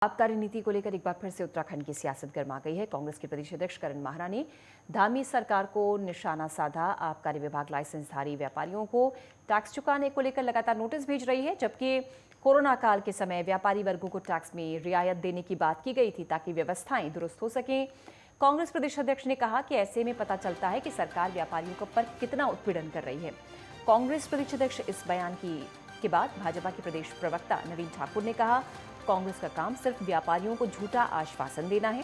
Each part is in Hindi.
आबकारी नीति को लेकर एक बार फिर से उत्तराखंड की सियासत गर्मा गई है। कांग्रेस के प्रदेश अध्यक्ष करण माहरा ने धामी सरकार को निशाना साधा। आबकारी विभाग लाइसेंसधारी व्यापारियों को टैक्स चुकाने को लेकर लगातार नोटिस भेज रही है, जबकि कोरोना काल के समय व्यापारी वर्गों को टैक्स में रियायत देने की बात की गई थी ताकि व्यवस्थाएं दुरुस्त हो सकें। कांग्रेस प्रदेश अध्यक्ष ने कहा कि ऐसे में पता चलता है कि सरकार व्यापारियों पर कितना उत्पीड़न कर रही है। कांग्रेस प्रदेश अध्यक्ष इस बयान के बाद भाजपा के प्रदेश प्रवक्ता नवीन ठाकुर ने कहा, कांग्रेस का काम सिर्फ व्यापारियों को झूठा आश्वासन देना है।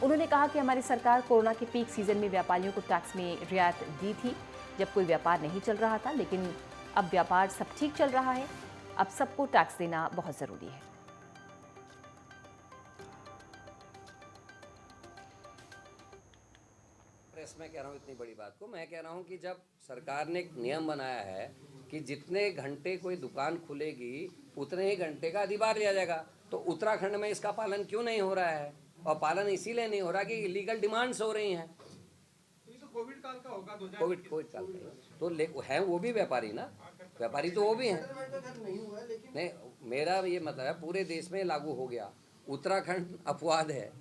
उन्होंने कहा कि हमारी सरकार कोरोना के पीक सीजन में व्यापारियों को टैक्स में रियायत दी थी जब कोई व्यापार नहीं चल रहा था, लेकिन अब व्यापार सब ठीक चल रहा है। अब सबको टैक्स देना बहुत जरूरी है। प्रेस में कह रहा हूँ इतनी बड़ी बात को, मैं कह रहा हूँ कि जब सरकार ने एक नियम बनाया है कि जितने घंटे कोई दुकान खुलेगी उतने ही घंटे का अधिभार लिया जाएगा, तो उत्तराखंड में इसका पालन क्यों नहीं हो रहा है? और पालन इसीलिए नहीं हो रहा कि इलीगल डिमांड्स हो रही हैं। तो कोविड काल का होगा, कोविड काल का तो है, वो भी व्यापारी ना, व्यापारी तो वो भी हैं। नहीं, मेरा ये मतलब है पूरे देश में लागू हो गया, उत्तराखंड अपवाद है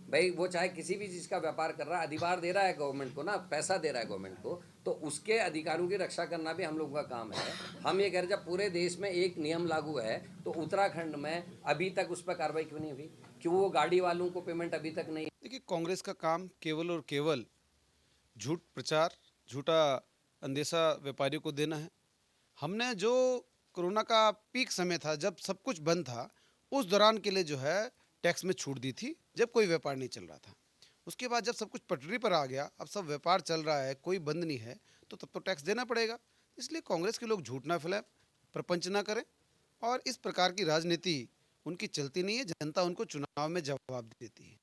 भाई। वो चाहे किसी भी चीज़ का व्यापार कर रहा है, अधिभार दे रहा है गवर्नमेंट को ना, पैसा दे रहा है गवर्नमेंट को, तो उसके अधिकारों की रक्षा करना भी हम लोगों का काम है। हम ये कह रहे जब पूरे देश में एक नियम लागू है तो उत्तराखंड में अभी तक उस पर कार्रवाई क्यों नहीं हुई? क्यों वो गाड़ी वालों को पेमेंट अभी तक नहीं? देखिए, कांग्रेस का काम केवल और केवल झूठ प्रचार, झूठा अंदेशा व्यापारियों को देना है। हमने जो कोरोना का पीक समय था, जब सब कुछ बंद था, उस दौरान के लिए जो है टैक्स में छूट दी थी, जब कोई व्यापार नहीं चल रहा था। उसके बाद जब सब कुछ पटरी पर आ गया, अब सब व्यापार चल रहा है, कोई बंद नहीं है, तो तब तो टैक्स देना पड़ेगा। इसलिए कांग्रेस के लोग झूठ ना फैलाएं, प्रपंच ना करें, और इस प्रकार की राजनीति उनकी चलती नहीं है। जनता उनको चुनाव में जवाब देती है।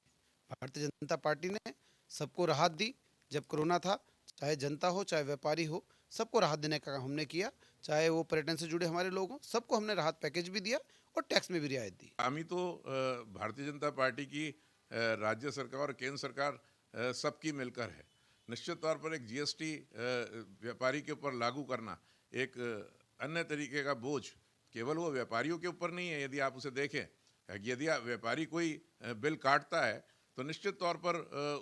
भारतीय जनता पार्टी ने सबको राहत दी जब कोरोना था, चाहे जनता हो चाहे व्यापारी हो, सबको राहत देने का काम हमने किया। चाहे वो पर्यटन से जुड़े हमारे लोग हों, सबको हमने राहत पैकेज भी दिया और टैक्स में भी रियायत दी। आम्ही तो भारतीय जनता पार्टी की राज्य सरकार और केंद्र सरकार सबकी मिलकर है। निश्चित तौर पर एक जीएसटी व्यापारी के ऊपर लागू करना एक अन्य तरीके का बोझ केवल वो व्यापारियों के ऊपर नहीं है। यदि आप उसे देखें, यदि व्यापारी कोई बिल काटता है तो निश्चित तौर पर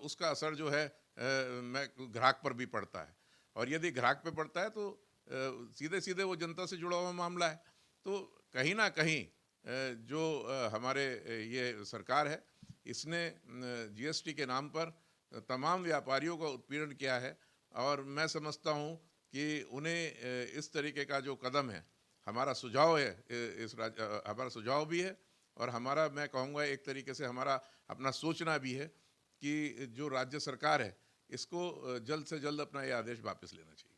उसका असर जो है ग्राहक पर भी पड़ता है, और यदि ग्राहक पे पड़ता है तो सीधे सीधे वो जनता से जुड़ा हुआ मामला है। तो कहीं ना कहीं जो हमारे ये सरकार है, इसने जीएसटी के नाम पर तमाम व्यापारियों का उत्पीड़न किया है, और मैं समझता हूँ कि उन्हें इस तरीके का जो कदम है, हमारा सुझाव है, हमारा सुझाव भी है, और हमारा, मैं कहूँगा एक तरीके से हमारा अपना सोचना भी है कि जो राज्य सरकार है, इसको जल्द से जल्द अपना ये आदेश वापस लेना चाहिए।